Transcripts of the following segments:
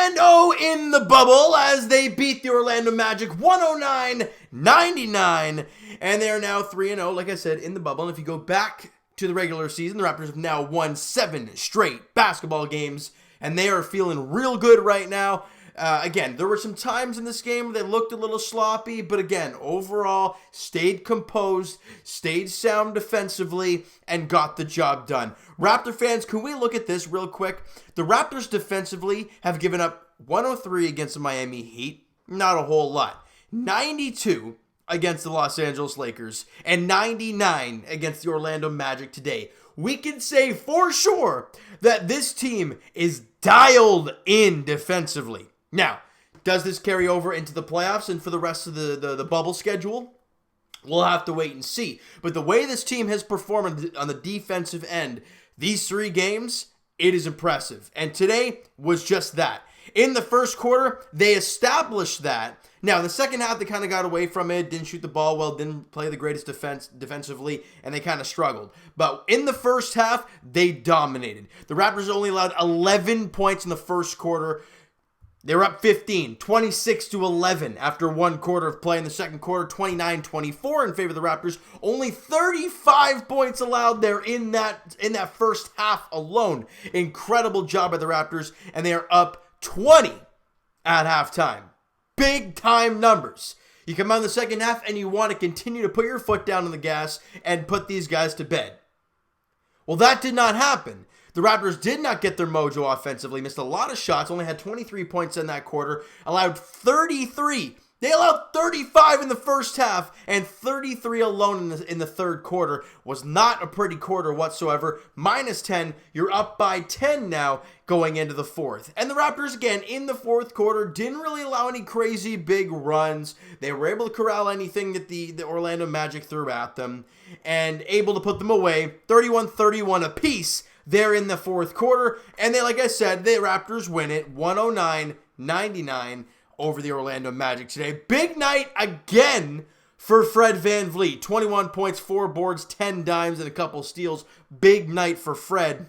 Orlando in the bubble as they beat the Orlando Magic 109-99. And they are now 3-0, like I said, in the bubble. And if you go back to the regular season, the Raptors have now won 7 straight basketball games. And they are feeling real good right now. Again, there were some times in this game where they looked a little sloppy, but again, overall, stayed composed, stayed sound defensively, and got the job done. Raptor fans, can we look at this real quick? The Raptors defensively have given up 103 against the Miami Heat, not a whole lot. 92 against the Los Angeles Lakers, and 99 against the Orlando Magic today. We can say for sure that this team is dialed in defensively. Now, does this carry over into the playoffs and for the rest of the bubble schedule? We'll have to wait and see. But the way this team has performed on the defensive end, these 3 games, it is impressive. And today was just that. In the first quarter, they established that. Now, in the second half, they kind of got away from it, didn't shoot the ball well, didn't play the greatest defensively, and they kind of struggled. But in the first half, they dominated. The Raptors only allowed 11 points in the first quarter. They were up 15, 26-11 after one quarter of play. In the second quarter, 29-24 in favor of the Raptors. Only 35 points allowed there in that first half alone. Incredible job by the Raptors, and they are up 20 at halftime. Big time numbers. You come out in the second half and you want to continue to put your foot down on the gas and put these guys to bed. Well, that did not happen. The Raptors did not get their mojo offensively, missed a lot of shots, only had 23 points in that quarter, allowed 33. They allowed 35 in the first half, and 33 alone in the third quarter. Was not a pretty quarter whatsoever. Minus 10, you're up by 10 now going into the fourth. And the Raptors, again, in the fourth quarter, didn't really allow any crazy big runs. They were able to corral anything that the Orlando Magic threw at them, and able to put them away, 31-31 apiece there in the fourth quarter. And they, like I said, the Raptors win it 109-99 over the Orlando Magic today. Big night again for Fred VanVleet. 21 points, 4 boards, 10 dimes, and a couple steals. Big night for Fred.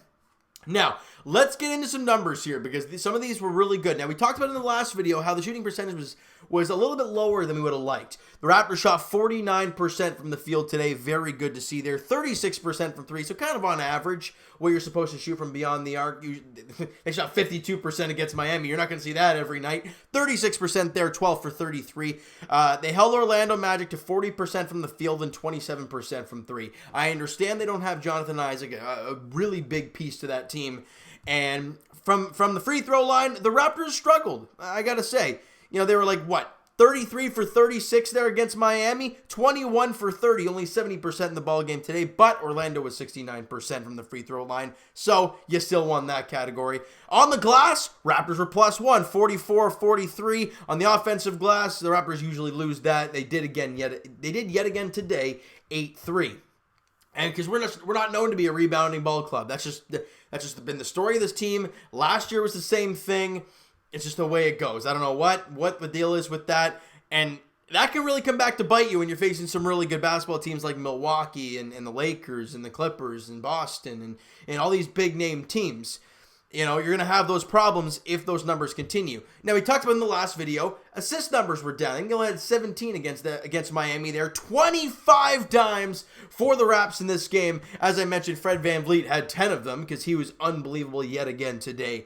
Now, let's get into some numbers here because some of these were really good. Now, we talked about in the last video how the shooting percentage was a little bit lower than we would have liked. The Raptors shot 49% from the field today. Very good to see there. 36% from 3, so kind of on average what you're supposed to shoot from beyond the arc. They shot 52% against Miami. You're not going to see that every night. 36% there, 12 for 33. They held Orlando Magic to 40% from the field and 27% from 3. I understand they don't have Jonathan Isaac, a really big piece to that team. And from the free throw line, the Raptors struggled. I got to say, they were like, 33 for 36 there against Miami, 21 for 30, only 70% in the ball game today, but Orlando was 69% from the free throw line, so you still won that category. On the glass, Raptors were +1, 44-43. On the offensive glass, the Raptors usually lose that. They did yet again today, 8-3. And because we're not known to be a rebounding ball club. That's just been the story of this team. Last year was the same thing. It's just the way it goes. I don't know what the deal is with that. And that can really come back to bite you when you're facing some really good basketball teams like Milwaukee and the Lakers and the Clippers and Boston and all these big name teams. You're going to have those problems if those numbers continue. Now, we talked about in the last video, assist numbers were down. I think they only had 17 against Miami there. 25 dimes for the Raps in this game. As I mentioned, Fred VanVleet had 10 of them because he was unbelievable yet again today.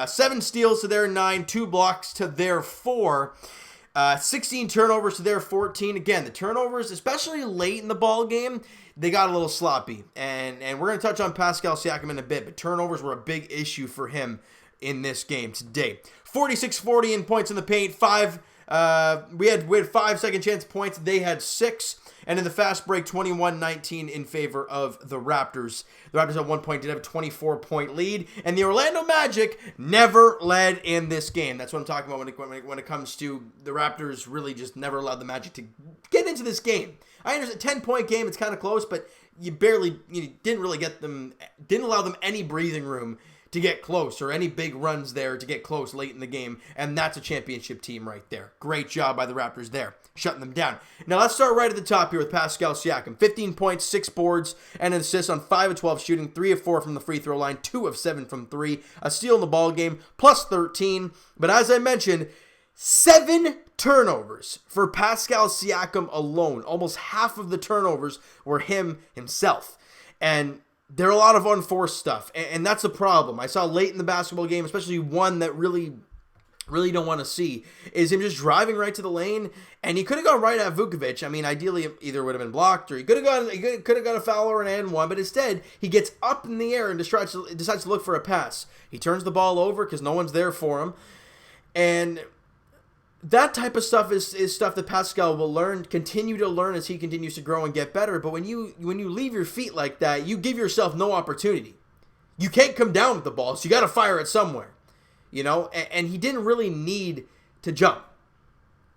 7 steals to their 9, 2 blocks to their 4. 16 turnovers to their 14. Again, the turnovers, especially late in the ball game, they got a little sloppy. And we're going to touch on Pascal Siakam in a bit, but turnovers were a big issue for him in this game today. 46-40 in points in the paint. We had 5 second chance points. They had 6. And in the fast break, 21-19 in favor of the Raptors. The Raptors at one point did have a 24-point lead. And the Orlando Magic never led in this game. That's what I'm talking about when it comes to the Raptors really just never allowed the Magic to get into this game. I understand, 10-point game, it's kind of close, but you didn't allow them any breathing room to get close, or any big runs there to get close late in the game, and that's a championship team right there. Great job by the Raptors there, shutting them down. Now let's start right at the top here with Pascal Siakam. 15 points, 6 boards, and an assist on 5 of 12 shooting, 3 of 4 from the free throw line, 2 of 7 from 3, a steal in the ball game, plus 13. But as I mentioned, 7 turnovers for Pascal Siakam alone. Almost half of the turnovers were himself. And there are a lot of unforced stuff, and that's the problem. I saw late in the basketball game, especially one that really don't want to see, is him just driving right to the lane, and he could have gone right at Vukovic. I mean, ideally, it either would have been blocked, or he could have got a foul or an and one, but instead, he gets up in the air and decides to look for a pass. He turns the ball over because no one's there for him, and that type of stuff is stuff that Pascal will continue to learn as he continues to grow and get better. But when you leave your feet like that, you give yourself no opportunity. You can't come down with the ball, so you got to fire it somewhere, And he didn't really need to jump,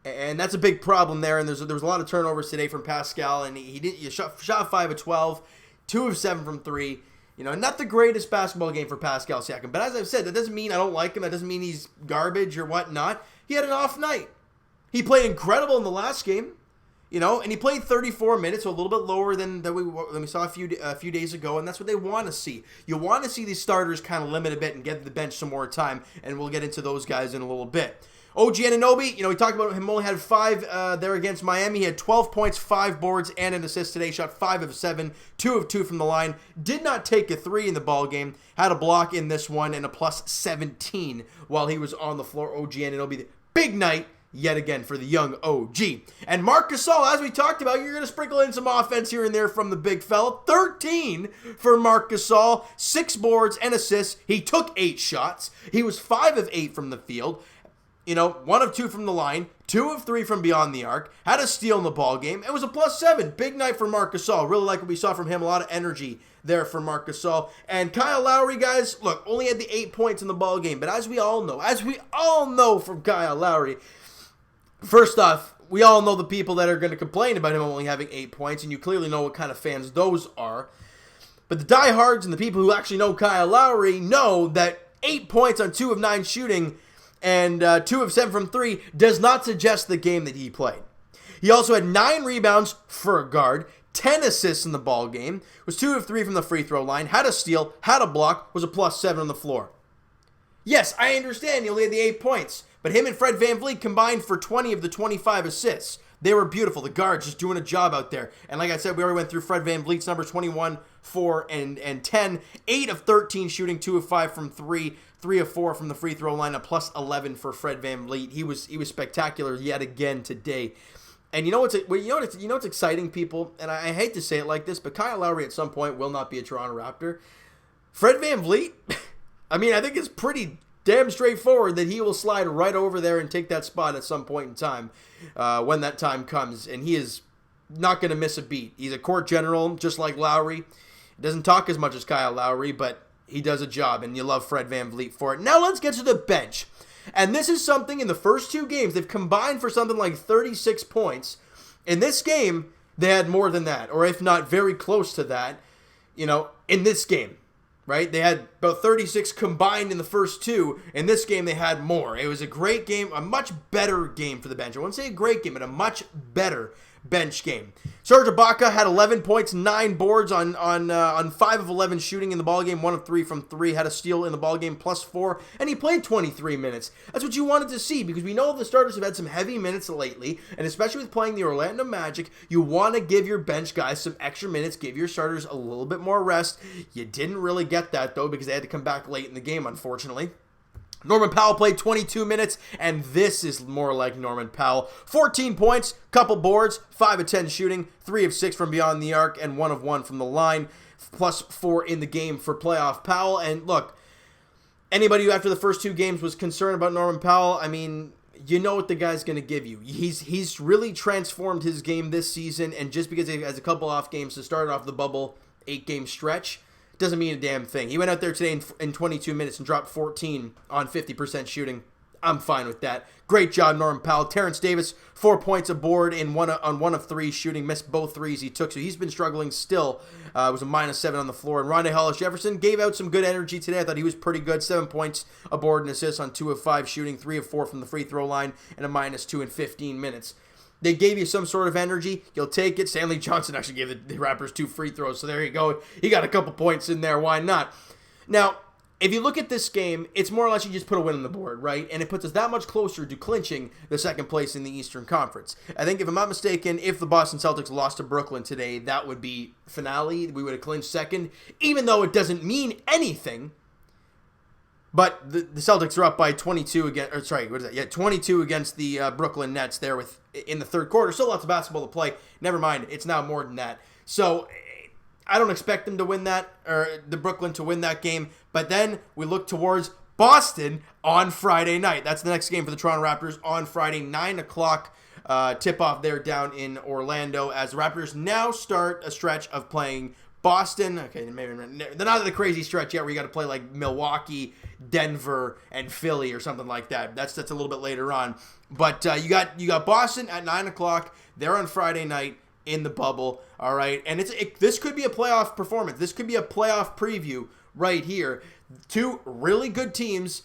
and that's a big problem there. And there was a lot of turnovers today from Pascal, and he shot 5 of 12, 2 of 7 from 3. Not the greatest basketball game for Pascal Siakam. But as I've said, that doesn't mean I don't like him. That doesn't mean he's garbage or whatnot. He had an off night. He played incredible in the last game, and he played 34 minutes, so a little bit lower than we saw a few days ago, and that's what they want to see. You want to see these starters kind of limit a bit and get the bench some more time, and we'll get into those guys in a little bit. OG Anunoby, we talked about him, only had 5 there against Miami. He had 12 points, 5 boards, and an assist today. Shot 5 of 7, 2 of 2 from the line. Did not take a 3 in the ball game. Had a block in this one and a plus 17 while he was on the floor. OG Anunoby, big night yet again for the young OG. And Marc Gasol, as we talked about, you're going to sprinkle in some offense here and there from the big fella. 13 for Marc Gasol, 6 boards and assists. He took 8 shots. He was 5 of 8 from the field. 1 of 2 from the line, 2 of 3 from beyond the arc, had a steal in the ball game. It was a plus 7. Big night for Marc Gasol. Really like what we saw from him. A lot of energy there for Marc Gasol. And Kyle Lowry, guys, look, only had the 8 points in the ball game. But as we all know from Kyle Lowry, first off, we all know the people that are going to complain about him only having 8 points, and you clearly know what kind of fans those are. But the diehards and the people who actually know Kyle Lowry know that 8 points on 2 of 9 shooting and 2 of 7 from 3 does not suggest the game that he played. He also had 9 rebounds for a guard, 10 assists in the ball game, was 2 of 3 from the free throw line, had a steal, had a block, was a plus 7 on the floor. Yes, I understand he only had the 8 points, but him and Fred VanVleet combined for 20 of the 25 assists. They were beautiful. The guards just doing a job out there. And like I said, we already went through Fred VanVleet's numbers, 21, 4, and 10. 8 of 13 shooting, 2 of 5 from 3, 3 of 4 from the free throw line, a plus 11 for Fred VanVleet. He was spectacular yet again today. And you know what's exciting, people? And I hate to say it like this, but Kyle Lowry at some point will not be a Toronto Raptor. Fred VanVleet, I think it's pretty damn straightforward that he will slide right over there and take that spot at some point in time when that time comes. And he is not going to miss a beat. He's a court general, just like Lowry. He doesn't talk as much as Kyle Lowry, but he does a job, and you love Fred VanVleet for it. Now let's get to the bench. And this is something in the first 2 games, they've combined for something like 36 points. In this game, they had more than that, or if not very close to that, in this game. Right? They had about 36 combined in the first 2. In this game, they had more. It was a great game, a much better game for the bench. I wouldn't say a great game, but a much better bench game. Serge Ibaka had 11 points, 9 boards on 5 of 11 shooting in the ballgame, 1 of 3 from 3, had a steal in the ballgame, plus 4, and he played 23 minutes. That's what you wanted to see, because we know the starters have had some heavy minutes lately, and especially with playing the Orlando Magic, you want to give your bench guys some extra minutes, give your starters a little bit more rest. You didn't really get that, though, because they had to come back late in the game, unfortunately. Norman Powell played 22 minutes, and this is more like Norman Powell. 14 points, couple boards, 5 of 10 shooting, 3 of 6 from beyond the arc, and 1 of 1 from the line, plus 4 in the game for playoff Powell. And look, anybody who after the first 2 games was concerned about Norman Powell, you know what the guy's going to give you. He's really transformed his game this season, and just because he has a couple off games to start off the bubble 8-game stretch, doesn't mean a damn thing. He went out there today in 22 minutes and dropped 14 on 50% shooting I'm fine with that. Great job, Norman Powell. Terrence Davis, 4 points aboard on one of three shooting. Missed both threes he took, so he's been struggling still. It was a -7 on the floor. And Rondae Hollis-Jefferson gave out some good energy today. I thought he was pretty good. 7 points aboard and assists on 2 of 5 shooting, 3 of 4 from the free throw line, and a -2 in 15 minutes. They gave you some sort of energy. You'll take it. Stanley Johnson actually gave the Raptors 2 free throws, so there you go. He got a couple points in there. Why not? Now, if you look at this game, it's more or less you just put a win on the board, right? And it puts us that much closer to clinching the second place in the Eastern Conference. I think, if I'm not mistaken, if the Boston Celtics lost to Brooklyn today, that would be finale. We would have clinched second, even though it doesn't mean anything. But the Celtics are up by 22 against, 22 against the Brooklyn Nets there in the third quarter. Still lots of basketball to play. Never mind, it's now more than that. So I don't expect them to win that, or the Brooklyn to win that game. But then we look towards Boston on Friday night. That's the next game for the Toronto Raptors on Friday, 9 o'clock tip-off there down in Orlando, as the Raptors now start a stretch of playing Boston. Okay, maybe they're not at the crazy stretch yet where you got to play like Milwaukee, Denver, and Philly or something like that. That's a little bit later on. But you got Boston at 9 o'clock. They're on Friday night in the bubble, all right? And this could be a playoff performance. This could be a playoff preview right here. Two really good teams,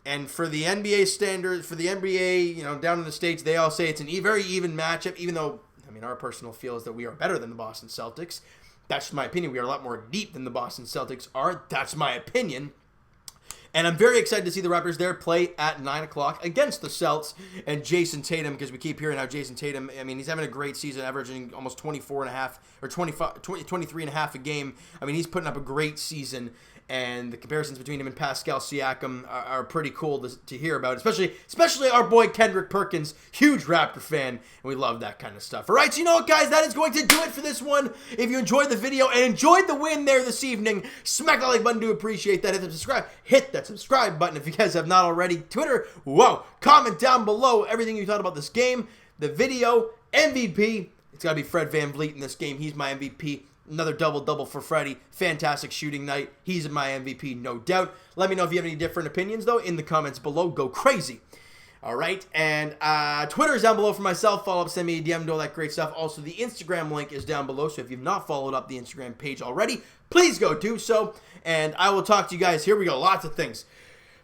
and for the NBA standards, for the NBA, down in the States, they all say it's a very even matchup, even though, our personal feel is that we are better than the Boston Celtics. That's my opinion. We are a lot more deep than the Boston Celtics are. That's my opinion. And I'm very excited to see the Raptors there play at 9 o'clock against the Celts and Jason Tatum, because we keep hearing how Jason Tatum, he's having a great season, averaging almost 24.5 or 23.5 a game. He's putting up a great season, and the comparisons between him and Pascal Siakam are pretty cool to hear about, especially our boy Kendrick Perkins, huge Raptor fan, and we love that kind of stuff. All right, so you know what, guys? That is going to do it for this one. If you enjoyed the video and enjoyed the win there this evening, smack that like button. Do appreciate that. Hit that subscribe button if you guys have not already. Twitter, comment down below everything you thought about this game, the video, MVP. It's got to be Fred VanVleet in this game. He's my MVP. Another double-double for Freddie. Fantastic shooting night. He's my MVP, no doubt. Let me know if you have any different opinions, though, in the comments below. Go crazy. All right, and Twitter is down below for myself. Follow up, send me a DM, do all that great stuff. Also, the Instagram link is down below, so if you've not followed up the Instagram page already, please go do so. And I will talk to you guys. Here we go. Lots of things.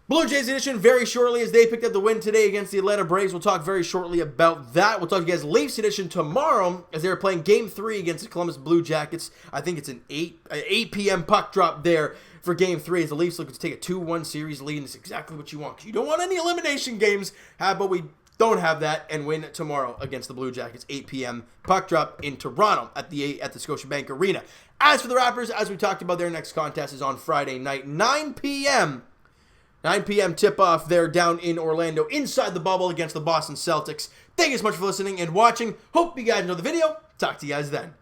Blue Jays edition very shortly, as they picked up the win today against the Atlanta Braves. We'll talk very shortly about that. We'll talk to you guys Leafs edition tomorrow, as they are playing Game 3 against the Columbus Blue Jackets. I think it's an 8 p.m. puck drop there for Game 3, as the Leafs looking to take a 2-1 series lead. And it's exactly what you want, because you don't want any elimination games, but we don't have that, and win tomorrow against the Blue Jackets. 8 p.m. puck drop in Toronto at the Scotiabank Arena. As for the Raptors, as we talked about, their next contest is on Friday night, 9 p.m. 9 p.m. tip-off there down in Orlando, inside the bubble against the Boston Celtics. Thank you so much for listening and watching. Hope you guys enjoyed the video. Talk to you guys then.